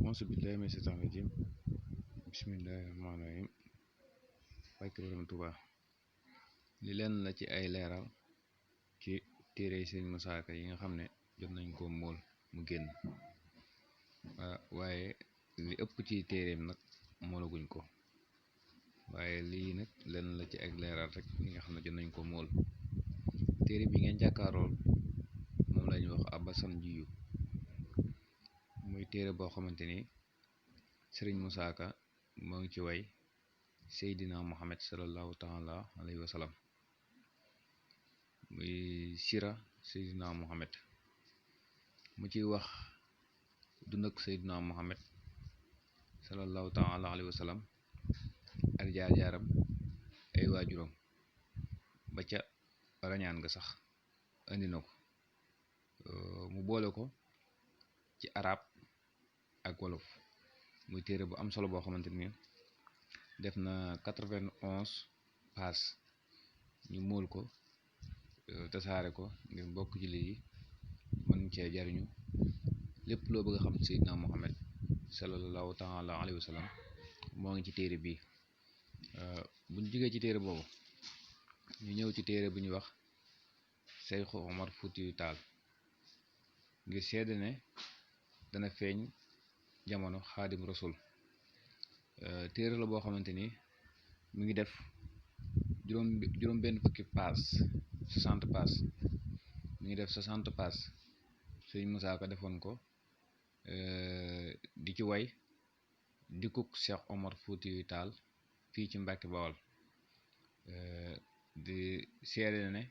auzu billaahi mina shaytaani rajiim bismillaahi rahmaani rahiim barke Borom Tuubaa li leen la ci ay leeral ci téere Sëriñ Musaa Ka yi nga xam ne jot nañ ko mool mu génn waaye li ëpp ci téereem nag moolaguñ ko waaye lii nag leen la ci ay leeral rek yi nga xam ne jot nañ ko mool. téere bi ngeen jàkkaarool moom lañuy wax Abasan Jiyu muy téere boo xamante ni Sëriñ Musaa Ka moo ngi ci way Seydina Muhammad sallallahu taala alayhi wa sallam muy sira Seydina Muhammad mu ciy wax dund ak Seydina Muhammad sallallahu taala alayhi wa sallam ak jaar-jaaram ay waajuram ba ca rañaan nga sax indi na ko mu boole ko ci arab ak wolof muy téere bu am solo boo xamante ni def na 91 pages ñu mool ko tasaare ko ngir mbokk jullit yi mën cee jariñu lépp loo bëgg a xam Seydina Muhammad sallallahu taala alayhi wa sallam moo ngi ci téere bii. buñ jógee ci téere boobu ñu ñëw ci téere bu ñuy wax Seexu Omar Fuutiyu Taal ngir seede ne dana feeñ jamono Xaadim Rasul. téere la boo xamante ni mu ngi def juróom benn fukki paas 60 paas mi ngi def 60 paas Sëriñ Musaa Ka defoon ko di ci way dikkuk Seex Omar Fuutiyu Taal fii ci Mbàkke Bawol di seede ne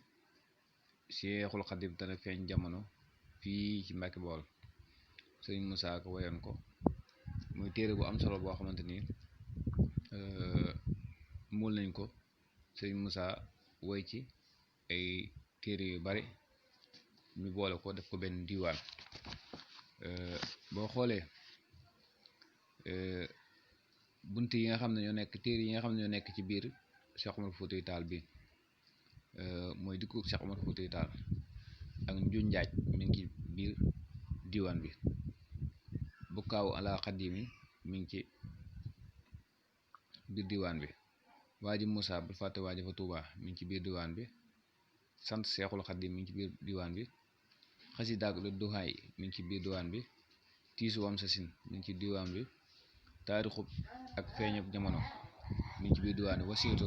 Seexul Xaadim dana feeñ jamono fii ci Mbàkke Bawol Sëriñ Musaa Ka wayoon ko muy téere bu am solo boo xamante ni muul nañ ko Sëriñ Musaa woy ci ay téere yu bari ñu boole ko def ko benn diiwaan. boo xoolee bunt yi nga xam ne ñoo nekk téere yi nga xam ne ñoo nekk ci biir Cheikh Omar Foutiyou Tall bi mooy dikku Cheikh Omar Foutiyou Tall ak nju njaaj mi ngi ci biir diiwaan bi. bukkaaw ala xadimi mi ngi ci biir diiwaan bi. waaji Moussa bul fàtte waaji fa Tuuba mi ngi ci biir diiwaan bi. sant Seexul Xadim mi ngi ci biir diiwaan bi. xasidaak lu duhaay mi ngi ci biir diiwaan bi. tiisu wam sa sin mi ngi ci diiwaan bi. taarixub ak feeñub jamono mi ngi ci biir diiwaan bi. wasiyatu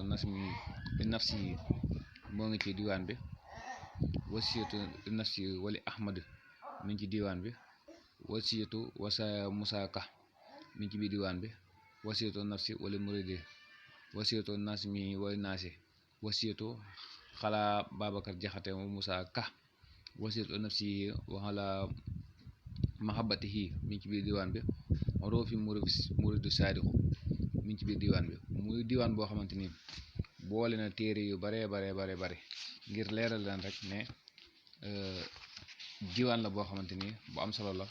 nafsi yi moo ngi ci diiwaan bi. wasiyatu nafsi wali ahmad mi ngi ci diiwaan bi. wasiyatu wasa Musaa Ka mi ngi ci biir diiwaan bi. wasiyatu nafsi wali muridi wasiyatu naas mi wali naasi wasiyatu xalaa Babacar Jaxate Musaa Ka wasiyatu nafsi waxala mahabbatihi mi ngi ci biir diiwaan bi. roofi muridu saadixu mi ngi ci biir diiwaan bi. muy diiwaan boo xamante ni boole na téere yu bare ngir leeral leen rek ne diiwaan la boo xamante ni bu am solo la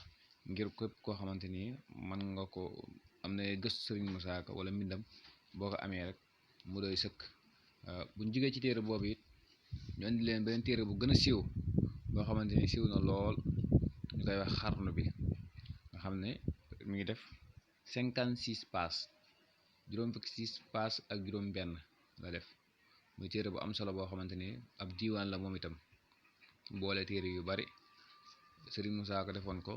ngir képp koo xamante ni mën nga ko am na gëstu Sëriñ Musaa Ka wala mbindam boo ko amee rek mu doy sëkk. buñ jógee ci téere boobu it ñu indi leen beneen téere bu gën a siiw boo xamante ni siiw na lool ñu koy wax xarnu bi nga xam ne mi ngi def 56 paas juróom fukki 6 paas ak juróom benn la def. muy téere bu am solo boo xamante ni ab diiwaan la moom itam boole téere yu bari Sëriñ Musaa Ka defoon ko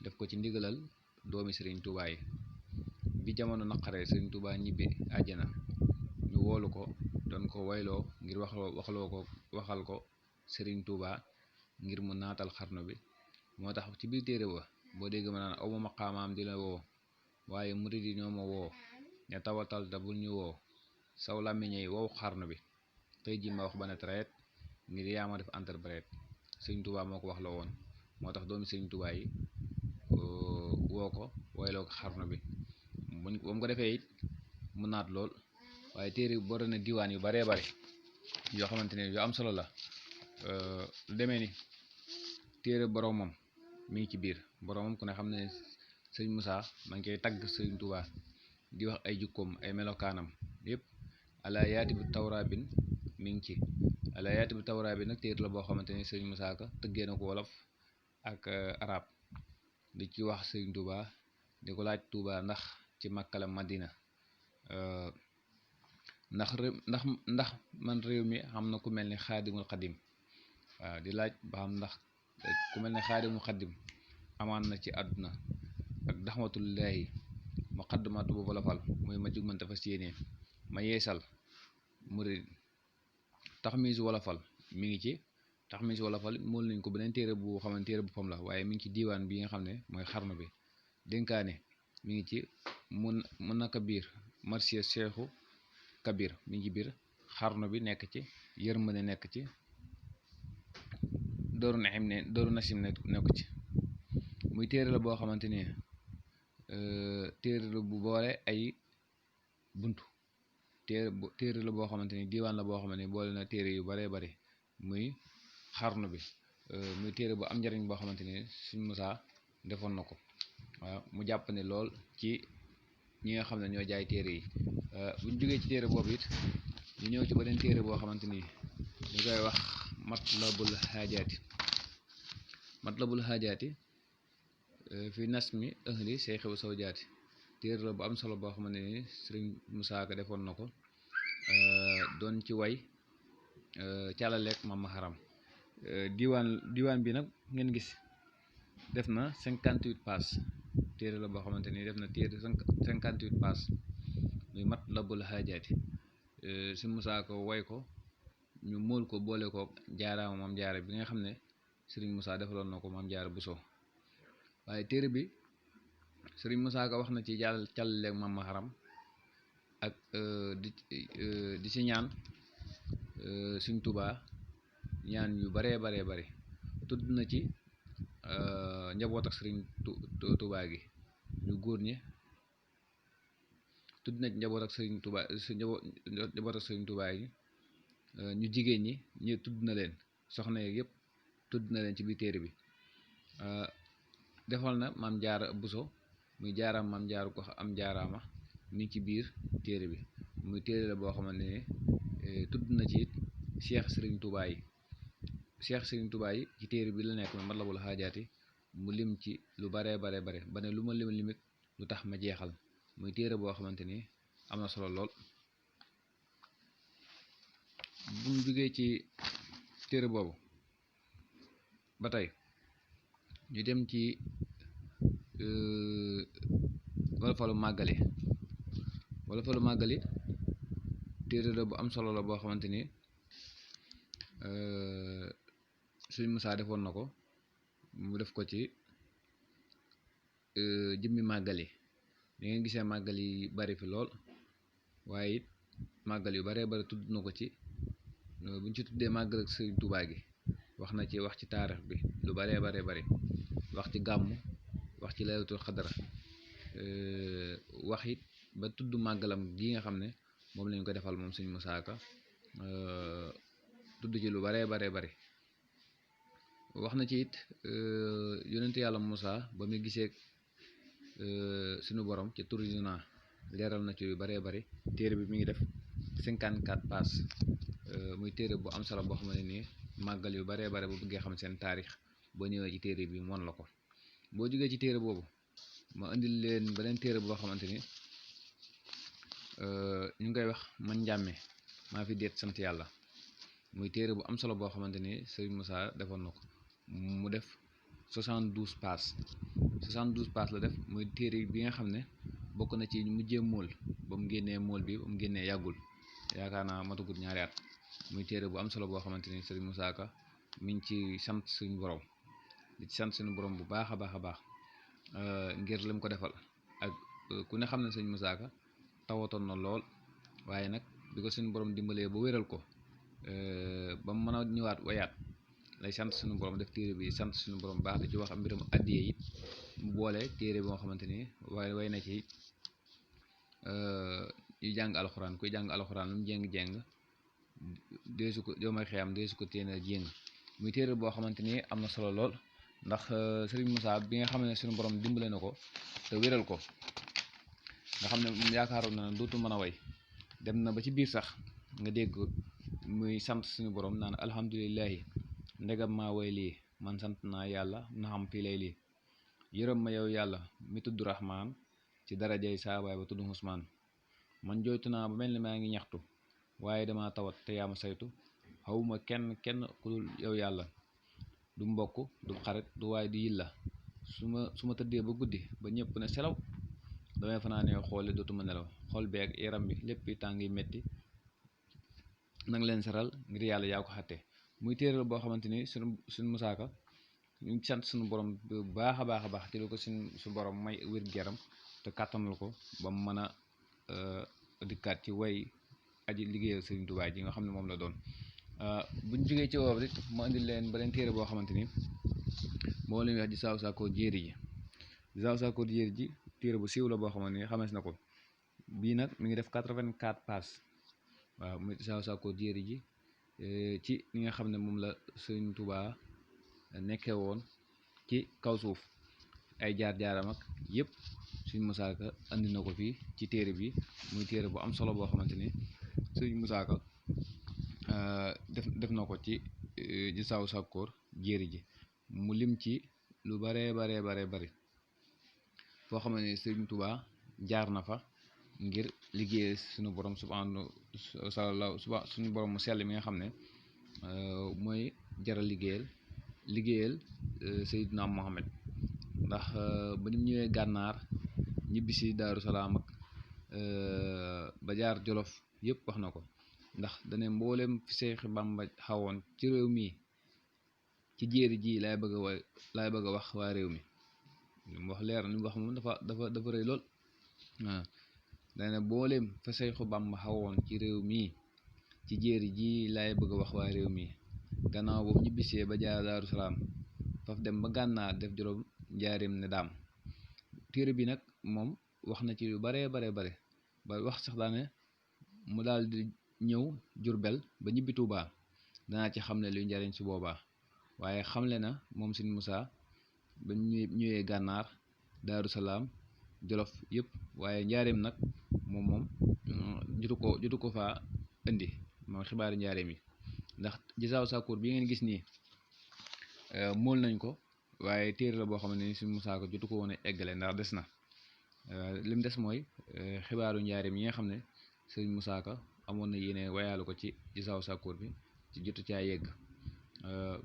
def ko ci ndigalal doomi Sëriñ Tuubaa yi. bi jamono naqaree Sëriñ Tuubaa ñibbi àjjana ñu woolu ko doon ko wayloo ngir waxal ko Sëriñ Tuubaa ngir mu naatal xarnu bi. moo tax ci biir téere ba boo dégg ma naan aw ma maqaamaam di la woo waaye murid yi ñoo ma woo ne tawatal da bul ñu woo saw làmmiñey wow xarnu bi tey ji ma wax ba ne traite ngir yaa ma def interprète. Sëriñ Tuubaa moo ko wax la woon moo tax doomi Sëriñ Tuubaa yi woo ko wayloo ko xarnu bi ba mu ko defee it mu naat lool. waaye téere boo na diiwaan yu baree bari yoo xamante ne yu am solo la lu demee ni téere boromam mi ngi ci biir. boromam ku ne xam ne Sëriñ Musaa ma ngi koy tagg Sëriñ Tuubaa di wax ay jukkoom ay melokaanam yëpp. ala yaati bu tawraabin mi ngi ci. ala yaati bu tawraabin nag téere la boo xamante ni Sëriñ Musaa Ka tëggee na ko wolof ak arab di ci wax Sëriñ Tuubaa di ko laaj Touba ndax ci Makka la Madina ndax man réew mi xam na ku mel ni Xaadimul Xadim waaw di laaj ba xam ndax ku mel ni Xaadimul Xadim amaan na ci àdduna ak daxmatullaahi muqaddamatu bu wolofal muy ma jug mënta fas yéene ma yeesal murid taxmiisu wolofal mi ngi ci taxmiisu wolofal mool nañ ko beneen téere bu xamante téere bu fam la waaye mi ngi ci diiwaan bi nga xam ne mooy xarnu bi dénkaane mi ngi ci mun na kabir marsiya Seexu Kabir mi ngi ci biir xarnu bi nekk ci yërmande nekk ci dooru nasim nekk ci muy téere la boo xamante ni téere la bu boole ay buntu téere la boo xamante ni diiwaan la boo xamante ni boole na téere yu baree bari muy xarnu bi muy téere bu am njariñ boo xamante ni Sëriñ Musaa defoon na ko waaw mu jàpp ne lool ci ñi nga xam ne ñoo jaay téere yi buñ jógee ci téere boobu it ñu ñëw ci beneen téere boo xamante ni ñu koy wax matlabul xaajaati fi nasmi ahli Seexu Sawjaati téere la bu am solo boo xamante ni Sëriñ Musaa Ka defoon na ko doon ci way càllaleeg Mama Haram diwaan bi nag ngeen gis def na 58 pages téere la boo xamante ni def na téere 58 pages muy Matlabul Xaajaati Sëriñ Musaa Ka way ko ñu móol ko boole ko jaaraama Maam Jaara bi nga xam ne Sëriñ Musaa defaloon na ko Maam Jaara Buso waaye téere bi Sëriñ Musaa Ka wax na ci càllaleeg Mama Haram ak di ci ñaan Sëriñ Tuubaa ñaan yu baree bari tudd na ci njaboot ak Sëriñ Tuubaa gi ñu góor ñi tudd na ci njaboot ak Sëriñ Tuubaa gi ñu jigéen ñi tudd na leen soxna yeeg yëpp tudd na leen ci biir téere bi defal na Maam Jaara Buso muy jaaraam Maam Jaara ko am jaaraama mi ngi ci biir téere bi muy téere la boo xamante ne tudd na ci it Cheikh Sëriñ Tuubaa yi ci téere bi la nekk ma Matlabul Xaajaati mu lim ci lu bare ba ne lu ma limit lu tax ma jeexal muy téere boo xamante ni am na solo lool. buñ jógee ci téere boobu ba tey ñu dem ci Wolofalu Màggali téere la bu am solo la boo xamante ni Sëriñ Musaa defoon na ko mu def ko ci jëmmi màggali da ngeen gisee màggal yi bari fi lool waaye it màggal yu baree bari tudd na ko ci buñ ci tuddee màggal ak Sëriñ Tuubaa gi wax ci taarix bi lu baree bari wax ci gàmmu wax ci laylatul xadara wax it ba tudd màggalam gi nga xam ne moom lañ ko defal moom Sëriñ Musaa Ka tudd ci lu baree bari wax na ci it yonent yàlla Musaa ba muy gisee suñu borom ci Turjuna leeral na ci yu baree bari téere bi mi ngi def 54 pages muy téere bu am solo boo xam ne nii màggal yu baree bare bu bëggee xam seen taarix boo ñëwee ci téere bi moon la ko boo jógee ci téere boobu ma indil leen beneen téere boo xamante ni ñu ngi koy wax man njàmme maa fi deet sant yàlla muy téere bu am solo boo xamante ni Sëriñ Musaa defoon na ko mu def 72 pages 72 pages la def muy téere bi nga xam ne bokk na ci mujjee mool ba mu génnee mool bi ba mu génnee yàggul yaakaar naa matagut ñaari at muy téere bu am solo boo xamante ni Sëriñ Musaa Ka mi ngi ci sant suñu borom di ci sant suñu borom bu baax a baax ngir lim ko defal ak ku ne xam ne Sëriñ Musaa Ka tawatoon na lool waaye nag bi ko suñu borom dimbalee ba wéral ko ba mu mën a ñëwaat wayaat lay sant suñu borom def téere bi sant suñu borom baax di ci wax mbiram addiyee it mu boole téere boo xamante ni way na ci yu jàng alxuraan kuy jàng alxuraan lu mu jéng-jéng deesu ko yoomay xiyam deesu ko téena jéng muy téere boo xamante ni am na solo lool ndax Sëriñ Musaa bi nga xam ne suñu borom dimbale na ko te wéral ko nga xam ne yaakaaroon na dootu mën a way dem na ba ci biir sax nga dégg muy sant suñu borom naan alhamdulillahi ndegam maa way lii man sant naa yàlla na xam fii lay lii yërëm ma yow yàlla mi tudd Rahmaan ci darajay saabaay ba tudd Usmaan. man jooytu naa ba mel ni maa ngi ñaxtu waaye dama tawat te yaa ma saytu. xawma kenn ku dul yow yàlla, du mbokk du xarit du waay di yilla. su ma tëddee ba guddi ba ñëpp ne selaw damay fanaanee xoole dootuma nelaw. xol bi ak yaram bi lépp tàngi metti nang leen saral ngir yàlla yaa ko xatte. muy téere boo xamante ni suñ Musaa Ka ñu ngi sant suñu borom bu baax a baax ci lu ko su borom may wér-gu-yaram te kàttanal ko ba mu mën a dikkaat ci way aji liggéeyal Sëriñ Tuubaa ji nga xam ne moom la doon. buñ jógee ci woow rek ma indi leen beneen téere boo xamante ni moo leen wax Gisaaw Sakkoor Jéeri ji. Gisaaw Sakkoor Jéeri ji téere bu siiw la boo xamante ni xamees na ko. bii nag mi ngi def 84 pages. waaw muy Gisaaw Sakkoor Jéeri ji ci li nga xam ne moom la Sëriñ Tuubaa nekkee woon ci kaw suuf, ay jaar-jaaram ak yëpp Sëriñ Musaa Ka andi na ko fii ci téere bi. muy téere bu am solo boo xamante ni Sëriñ Musaa Ka def na ko ci Gisaaw Sakkoor Jéeri ji. mu lim ci lu baree bari foo xam ne Sëriñ Tuubaa jaar na fa ngir liggéey suñu borom suñu borom mu sell mi nga xam ne mooy jaral liggéeyal Seydina Muhammad. ndax ba nim ñëwee gànnaar ñibbisi Daaru Salaam ak ba jaar Jolof yëpp wax na ko. ndax dane mboolem fi Seex Bàmba xawoon ci réew mi ci jéeri ji laay bëgg a wax waa réew mi. li mu wax leer na li mu wax moom dafa rëy lool. waaw dane mboolem fa Seexu Bàmba xawoon ci réew mi ci jéeri ji laay bëgg a wax waa réew mi. gannaaw boobu ñibbisee ba jaar Daaru Salaam faf dem ba gànnaar def juróom njaarim ne daam. téere bi nag moom wax na ci lu bare ba wax sax daane mu daal di ñëw Jurbel ba ñibbi Tuubaa danaa ci xamle luy njariñ su boobaa. waaye xamle na moom Sëriñ Musaa ba ñëwee gànnaar Daaru Salaam Jolof yëpp, waaye njaarim nag moom jotu ko faa indi moom xibaari njaarim yi. ndax Gisaaw Sakkoor bi ngeen gis nii mool nañ ko, waaye téere la boo xam ne ni Sëriñ Musaa Ka jotu ko woon a eggale ndax des na. lim des mooy xibaaru njaarim yi nga xam ne Sëriñ Musaa Ka amoon na yéene wayaalu ko ci Gisaaw Sakkoor bi ci jotu caa yegg.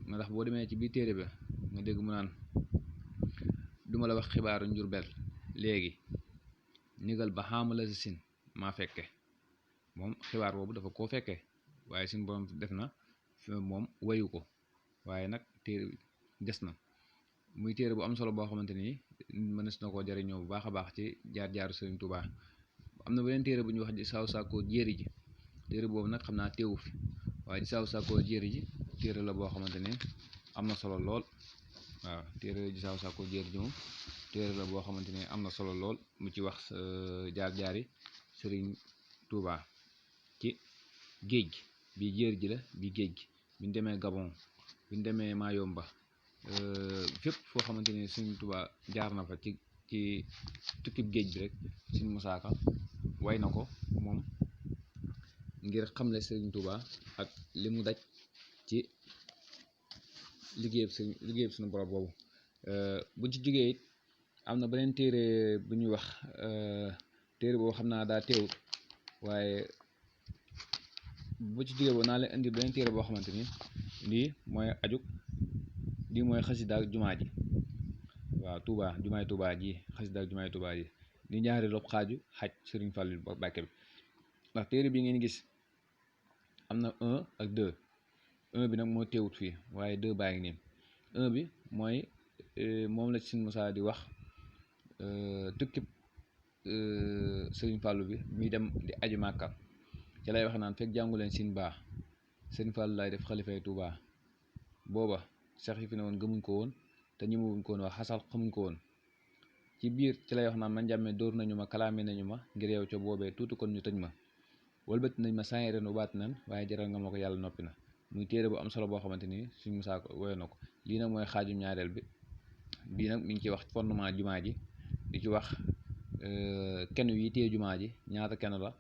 ndax boo demee ci biir téere bi nga dégg mu naan duma la wax xibaaru Njurbel léegi nigal ba xaamala si sin maa fekke. moom xibaar boobu dafa koo fekkee, waaye suñu borom def na moom wayu ko, waaye nag téere des na. muy téere bu am solo boo xamante ni mënees na koo jariñoo bu baax a baax ci jaar-jaaru Sëriñ Tuubaa. am na beneen téere bu ñuy wax Gisaaw Sakkoor Jéeri ji. téere boobu nag xam naa teewu fi, waaye Gisaaw Sakkoor Jéeri ji téere la boo xamante ni am na solo lool. waaw téere Gisaaw Sakkoor Jéeri ji moom téere la boo xamante ni am na solo lool. mu ci wax jaar-jaari Sëriñ Tuubaa ci géej gi. bii jéeri ji la bii géej gi. biñ demee Gabon biñ demee Mayomba fépp foo xamante ni Sëriñ Tuubaa jaar na fa ci tukkib géej bi rek Sëriñ Musaa Ka way na ko moom ngir xamle Sëriñ Tuubaa ak li mu daj ci liggéeyub suñu borom boobu. buñ ci jógee it am na beneen téere bu ñuy wax téere boo xam naa daa teewut, waaye bu ci jógee boo naa leen indi beneen téere boo xamante ni lii mooy xasida ak jumaa ji. waaw jumaay Tuubaa ji xasida ak jumaay Tuubaa ji di ñaari rob xaaju xaj Sëriñ Fallu Mbàkke bi. ndax téere bi ngeen gis am na 1 ak 2. 1 bi nag moo teewut fii, waaye 2 baa ngi nii. 1 bi mooy moom la Sëriñ Musaa di wax tukkib Sëriñ Fallu bi muy dem di aju Màkka. ci lay wax naan fekk jàngu leen sin baa Sëriñ Fallu lay def xalifay Tuubaa. booba sax yi fi ne woon gëmuñ ko woon te ñi mu wuñ ko woon wax xasal xamuñ ko woon. ci biir ci lay wax naan man njàmme dóor nañu ma kalaame nañu ma ngir yow ca boobee tuuti kon ñu tëj ma wëlbati nañ ma saa ren baat nan waaye jaral nga ma ko yàlla noppi na. muy téere bu am solo boo xamante ni Sëriñ Musaa Ka woy na ko. lii nag mooy xaaju ñaareel bi. bii nag mi ngi ci wax fondement jumaa ji, di ci wax kenn yi téye jumaa ji ñaata kenn la,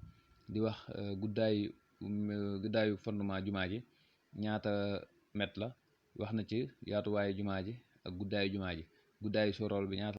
di wax guddaayu fondement jumaa ji ñaata mètre la, wax na ci yaatuwaayu jumaa ji ak guddaayu jumaa ji, guddaayu sorool bi ñaata